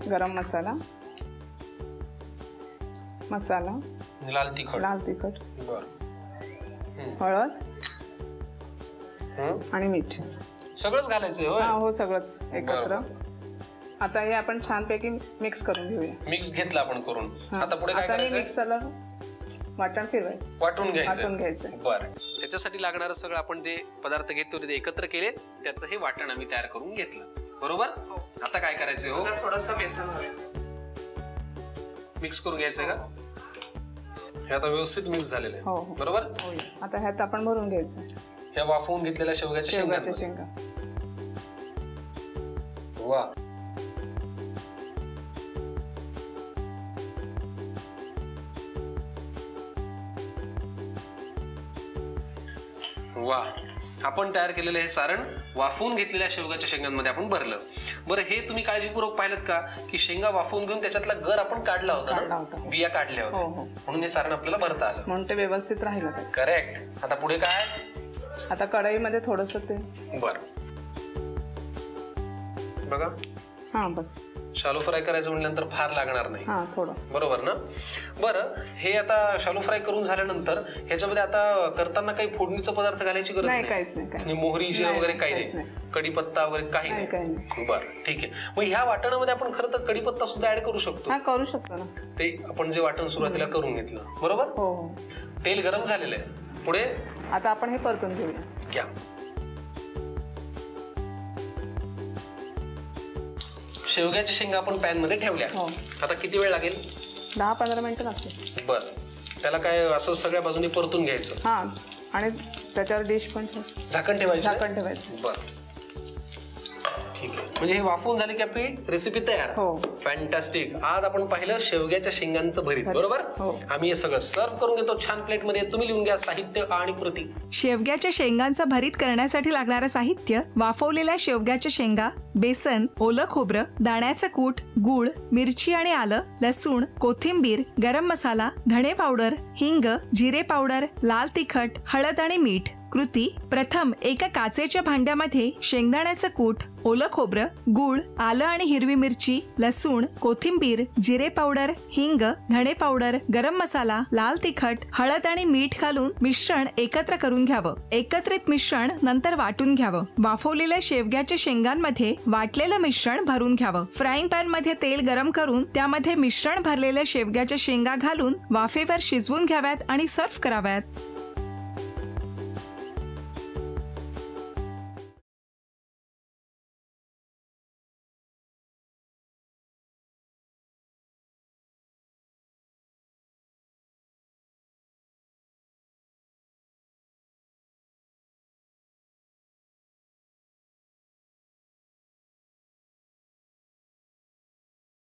गरम मसाला, मसाला, लाल तिखट, हळद आणि मीठ सगळंच घालायचं होय? हो सगळंच एकत्र. आता हे आपण छानपैकी मिक्स करून घेऊया. मिक्स घेतलं आपण करून. आता पुढे काय करायचं? मिक्सरला वाटण फिरवायचं, वाटून घ्यायचं. बरं, त्याच्यासाठी लागणारं सगळं आपण जे पदार्थ घेतले ते एकत्र केले, त्याचं हे वाटण आम्ही तयार करून घेतलं. बरोबर. आता काय करायचं? हो, थोडंसं बेसन मिक्स करून घ्यायचं का? हे आता व्यवस्थित मिक्स झालेलं आहे. हो बरोबर. आता ह्यात आपण भरून घ्यायचं ह्या वाफवून घेतलेल्या शेवग्याच्या शेंगा. वा, वा, आपण तयार केलेलं हे सारण वाफवून घेतलेल्या शेवगाच्या शेंगांमध्ये आपण भरलं. बरं, हे तुम्ही काळजीपूर्वक पाहिलं का की शेंगा वाफवून घेऊन त्याच्यातला गर आपण काढला होता, बिया काढल्या होत्या, म्हणून हे सारण आपल्याला भरता आलं, म्हणून ते व्यवस्थित राहिलं. करेक्ट. आता पुढे काय? आता कढईमध्ये थोडंसं ते बरं बघा. हा, बस शालो फ्राय करायचं म्हटल्यानंतर फार लागणार नाही. थोडं. बरोबर ना. बरं, हे आता शालो फ्राय करून झाल्यानंतर ह्याच्यामध्ये आता करताना काही फोडणीचा पदार्थ घालायची गरज नाही? काहीच नाही. मोहरी जिरा वगैरे काही नाही, कढीपत्ता वगैरे काही नाही. बरं, ठीक आहे. मग ह्या वाटणामध्ये आपण खरं तर कढीपत्ता सुद्धा ऍड करू शकतो. करू शकतो ना. ते आपण जे वाटण सुरुवातीला करून घेतलं. बरोबर. हो. तेल गरम झालेलं आहे. पुढे आता आपण हे परतून घेऊया. घ्या. शेवग्याच्या शेंगा आपण पॅन मध्ये ठेवल्या. आता किती वेळ लागेल? 10-15 मिनिटं लागतील. बरं, त्याला काय असं सगळ्या बाजूनी परतून घ्यायचं. आणि त्याच्यावर डिश पण झाकण ठेवायचं. बरं, ठीक आहे. म्हणजे हे वाफवून झाले की आपली रेसिपी तयार. फॅन्टॅस्टिक. आज आपण पाहिलं शेवग्याच्या शेंगांचं भरीत. बरोबर. आम्ही हे सगळं सर्व करून घेतो छान प्लेट मध्ये. तुम्ही लिहून घ्या साहित्य आणि कृती. शेवग्याच्या शेंगांचं भरीत करण्यासाठी लागणारं साहित्य: वाफवलेल्या शेवग्याच्या शेंगा, बेसन, ओलं खोबरं, दाण्याचं कूट, गूळ, मिरची आणि आलं, लसूण, कोथिंबीर, गरम मसाला, धणे पावडर, हिंग, जिरे पावडर, लाल तिखट, हळद आणि मीठ. कृती: प्रथम एका काचेच्या भांड्यामध्ये शेंगदाण्याचं कूट, ओलं खोबरं, गूळ, आलं आणि हिरवी मिरची, लसूण, कोथिंबीर, जिरे पावडर, हिंग, धणे पावडर, गरम मसाला, लाल तिखट, हळद आणि मीठ घालून मिश्रण एकत्र करून घ्यावं. एकत्रित मिश्रण नंतर वाटून घ्यावं. वाफवलेल्या शेवग्याच्या शेंगांमध्ये वाटलेलं मिश्रण भरून घ्यावं. फ्राईंग पॅन मध्ये तेल गरम करून त्यामध्ये मिश्रण भरलेल्या शेवग्याच्या शेंगा घालून वाफेवर शिजवून घ्याव्यात आणि सर्व्ह कराव्यात.